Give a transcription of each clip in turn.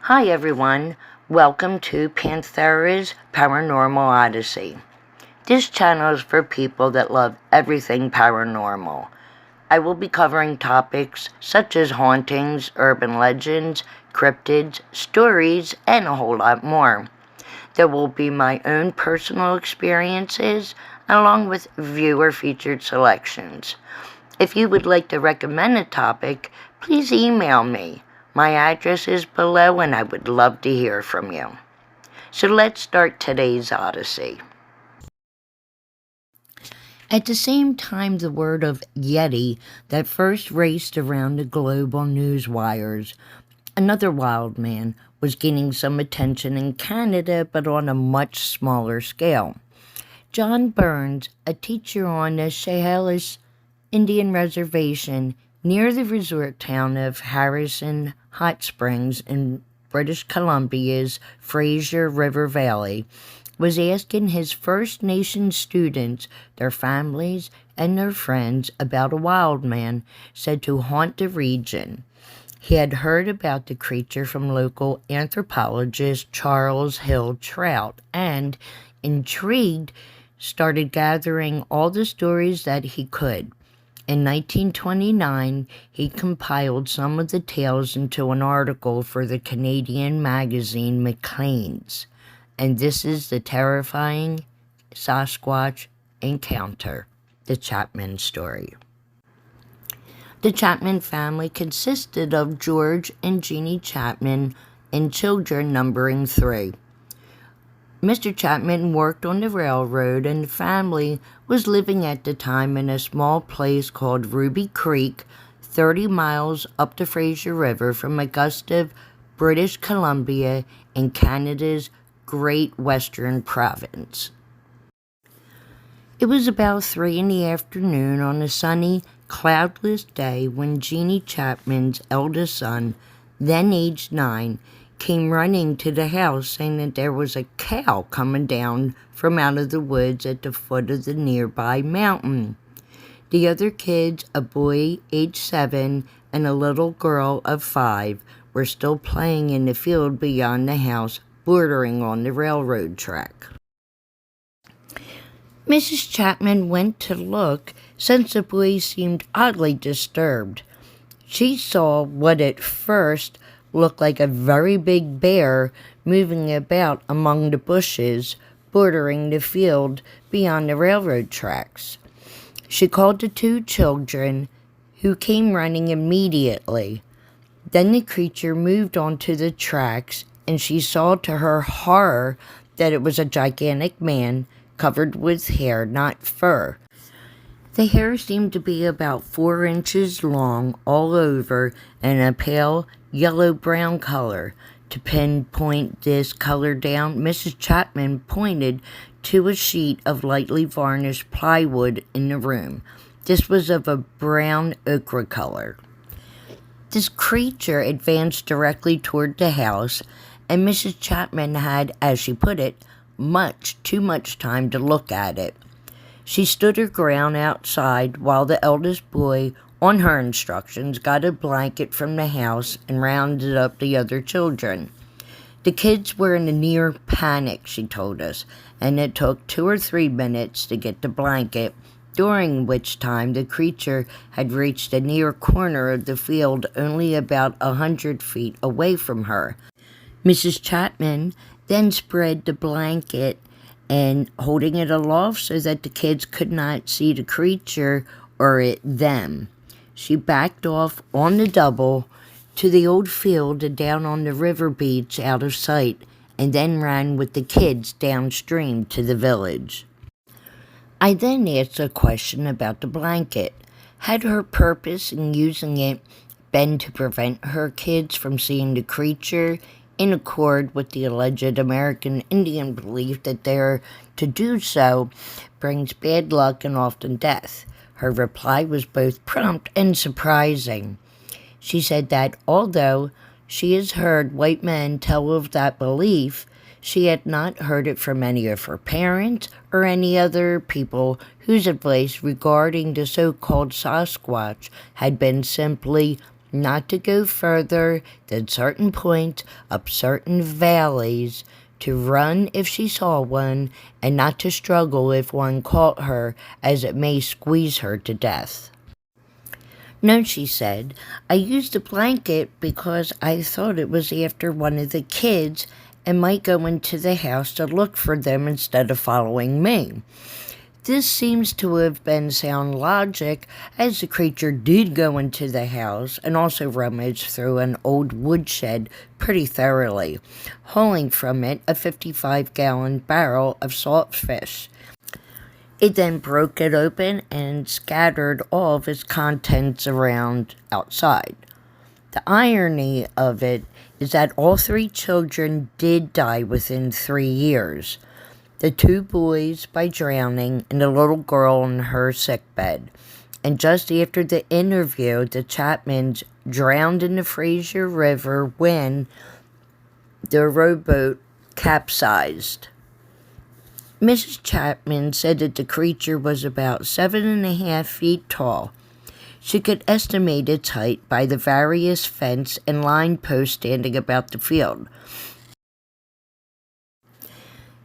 Hi everyone, welcome to Panthera's Paranormal Odyssey. This channel is for people that love everything paranormal. I will be covering topics such as hauntings, urban legends, cryptids, stories, and a whole lot more. There will be my own personal experiences along with viewer featured selections. If you would like to recommend a topic, please email me. My address is below and I would love to hear from you. So let's start today's Odyssey. At the same time, the word of Yeti that first raced around the globe on news wires, another wild man was gaining some attention in Canada, but on a much smaller scale. John Burns, a teacher on the Chehalis Indian Reservation near the resort town of Harrison Hot Springs in British Columbia's Fraser River Valley, was asking his First Nation students, their families, and their friends about a wild man said to haunt the region. He had heard about the creature from local anthropologist Charles Hill Trout and, intrigued, started gathering all the stories that he could. In 1929, he compiled some of the tales into an article for the Canadian magazine Maclean's, and this is the terrifying Sasquatch encounter, the Chapman story. The Chapman family consisted of George and Jeannie Chapman and children numbering 3. Mr. Chapman worked on the railroad, and the family was living at the time in a small place called Ruby Creek, 30 miles up the Fraser River from Augusta, British Columbia, in Canada's Great Western Province. It was about 3 in the afternoon on a sunny, cloudless day when Jeannie Chapman's eldest son, then aged 9, came running to the house saying that there was a cow coming down from out of the woods at the foot of the nearby mountain. The other kids, a boy aged 7 and a little girl of 5, were still playing in the field beyond the house, bordering on the railroad track. Mrs. Chapman went to look, since the boy seemed oddly disturbed. She saw what at first looked like a very big bear moving about among the bushes bordering the field beyond the railroad tracks. She called the 2 children, who came running immediately. Then the creature moved onto the tracks, and she saw to her horror that it was a gigantic man covered with hair, not fur. The hair seemed to be about 4 inches long all over and a pale yellow-brown color. To pinpoint this color down, Mrs. Chapman pointed to a sheet of lightly varnished plywood in the room. This was of a brown ochre color. This creature advanced directly toward the house, and Mrs. Chapman had, as she put it, too much time to look at it. She stood her ground outside while the eldest boy, on her instructions, got a blanket from the house and rounded up the other children. The kids were in a near panic, she told us, and it took 2 or 3 minutes to get the blanket, during which time the creature had reached a near corner of the field only about 100 feet away from her. Mrs. Chapman then spread the blanket and holding it aloft so that the kids could not see the creature or it them. She backed off on the double to the old field and down on the river beach out of sight, and then ran with the kids downstream to the village. I then asked a question about the blanket. Had her purpose in using it been to prevent her kids from seeing the creature, in accord with the alleged American Indian belief that to do so brings bad luck and often death? Her reply was both prompt and surprising. She said that although she has heard white men tell of that belief, she had not heard it from any of her parents or any other people whose advice regarding the so-called Sasquatch had been simply not to go further than certain points up certain valleys, to run if she saw one, and not to struggle if one caught her, as it may squeeze her to death. No, she said, I used a blanket because I thought it was after one of the kids and might go into the house to look for them instead of following me. This seems to have been sound logic, as the creature did go into the house and also rummaged through an old woodshed pretty thoroughly, hauling from it a 55-gallon barrel of salt fish. It then broke it open and scattered all of its contents around outside. The irony of it is that all 3 children did die within 3 years. The 2 boys by drowning and the little girl in her sickbed. And just after the interview, the Chapmans drowned in the Fraser River when their rowboat capsized. Mrs. Chapman said that the creature was about 7.5 feet tall. She could estimate its height by the various fence and line posts standing about the field.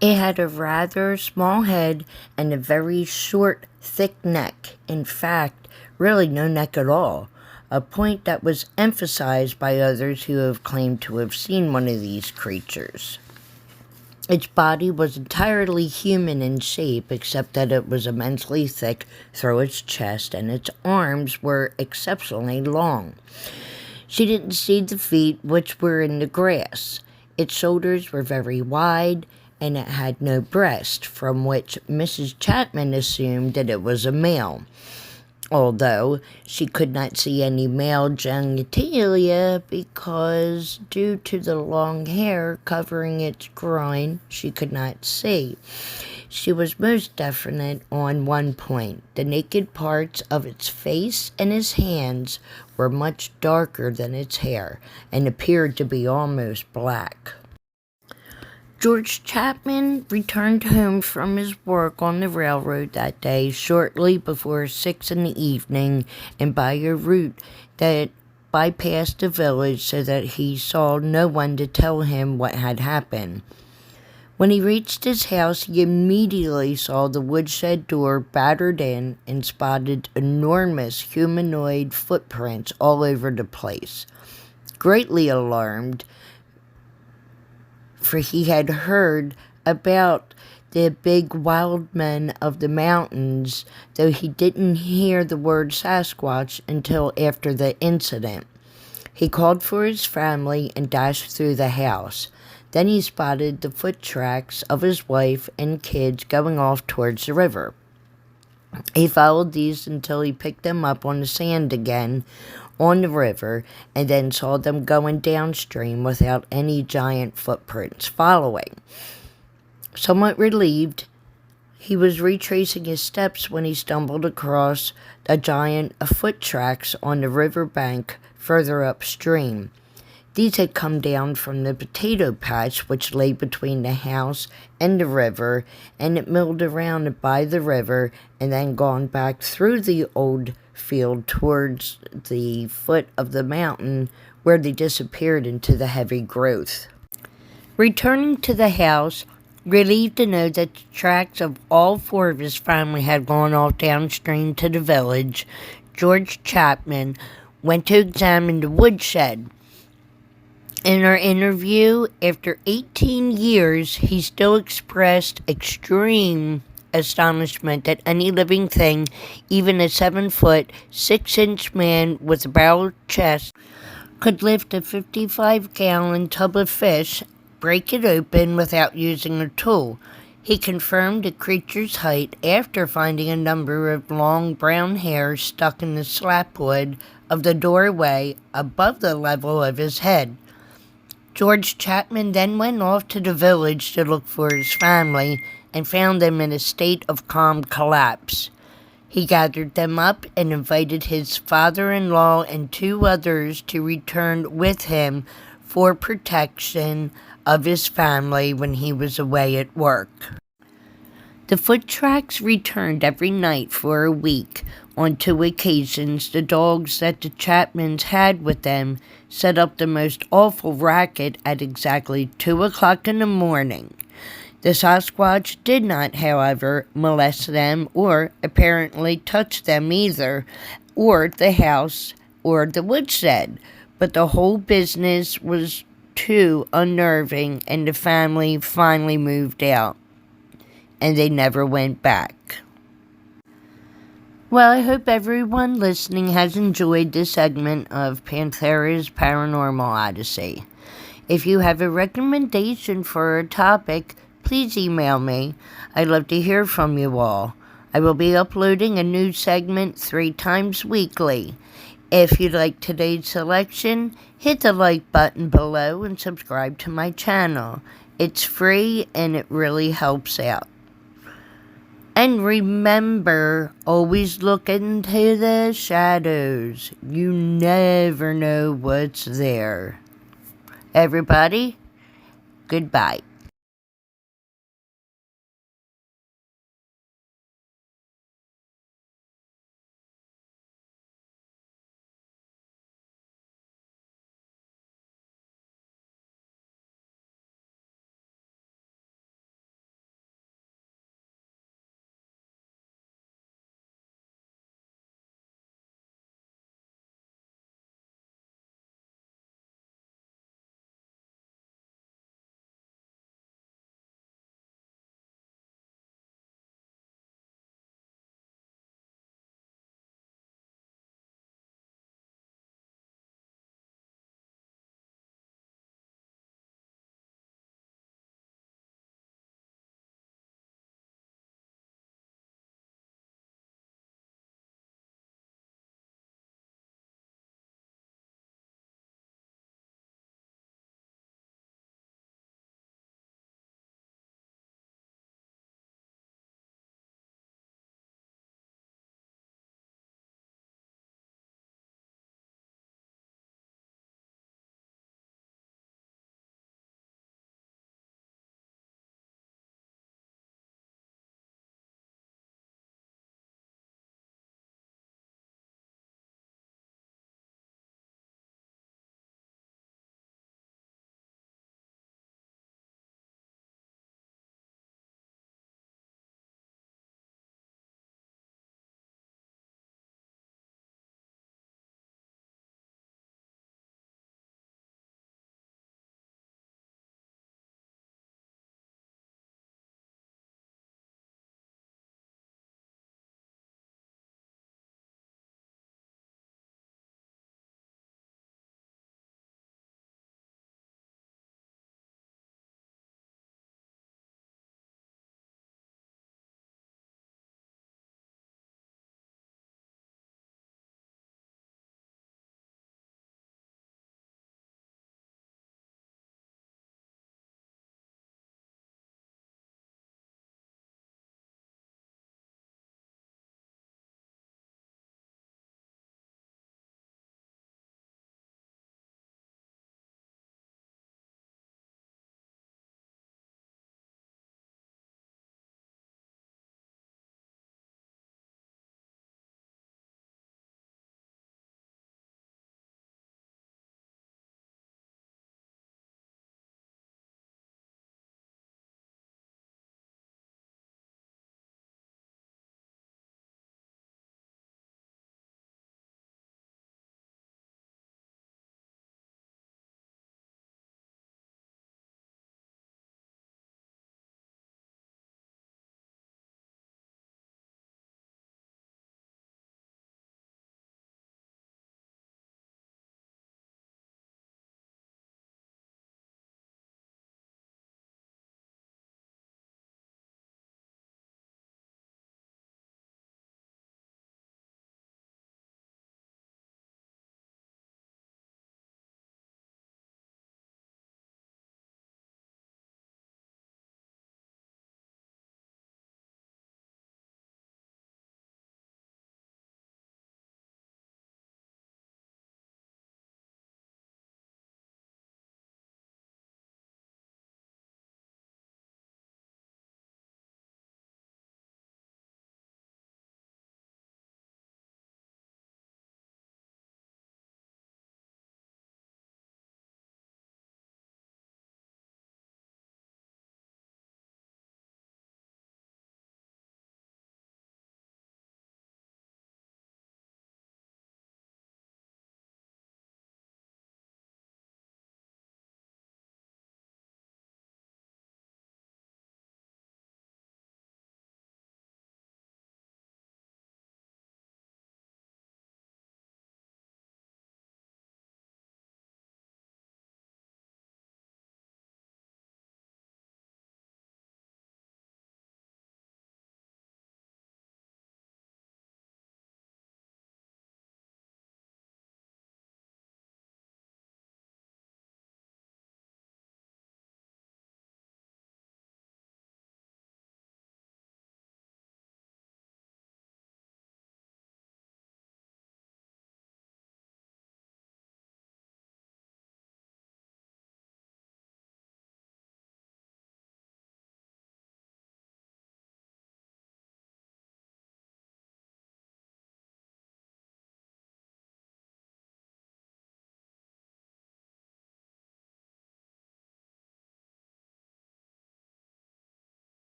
It had a rather small head and a very short, thick neck. In fact, really no neck at all, a point that was emphasized by others who have claimed to have seen one of these creatures. Its body was entirely human in shape, except that it was immensely thick through its chest, and its arms were exceptionally long. She didn't see the feet, which were in the grass. Its shoulders were very wide, and it had no breast, from which Mrs. Chapman assumed that it was a male, although she could not see any male genitalia because, due to the long hair covering its groin, she could not see. She was most definite on one point. The naked parts of its face and its hands were much darker than its hair, and appeared to be almost black. George Chapman returned home from his work on the railroad that day shortly before 6 in the evening, and by a route that bypassed the village, so that he saw no one to tell him what had happened. When he reached his house, he immediately saw the woodshed door battered in and spotted enormous humanoid footprints all over the place. Greatly alarmed, for he had heard about the big wild men of the mountains, though he didn't hear the word Sasquatch until after the incident. He called for his family and dashed through the house. Then he spotted the foot tracks of his wife and kids going off towards the river. He followed these until he picked them up on the sand again on the river, and then saw them going downstream without any giant footprints following. Somewhat relieved, he was retracing his steps when he stumbled across a giant foot tracks on the river bank further upstream. These had come down from the potato patch which lay between the house and the river, and it milled around by the river and then gone back through the old field towards the foot of the mountain, where they disappeared into the heavy growth. Returning to the house, relieved to know that the tracks of all 4 of his family had gone off downstream to the village, George Chapman went to examine the woodshed. In our interview, after 18 years, he still expressed extreme astonishment that any living thing, even a 7-foot, 6-inch man with a barrel chest, could lift a 55-gallon tub of fish, break it open without using a tool. He confirmed the creature's height after finding a number of long brown hairs stuck in the slapwood of the doorway above the level of his head. George Chapman then went off to the village to look for his family and found them in a state of calm collapse. He gathered them up and invited his father-in-law and 2 others to return with him for protection of his family when he was away at work. The foot tracks returned every night for a week. On 2 occasions, the dogs that the Chapmans had with them set up the most awful racket at exactly 2 o'clock in the morning. The Sasquatch did not, however, molest them or apparently touch them either, or the house or the woodshed, but the whole business was too unnerving, and the family finally moved out, and they never went back. Well, I hope everyone listening has enjoyed this segment of Panthera's Paranormal Odyssey. If you have a recommendation for a topic, please email me. I'd love to hear from you all. I will be uploading a new segment 3 times weekly. If you like today's selection, hit the like button below and subscribe to my channel. It's free and it really helps out. And remember, always look into the shadows. You never know what's there. Everybody, goodbye.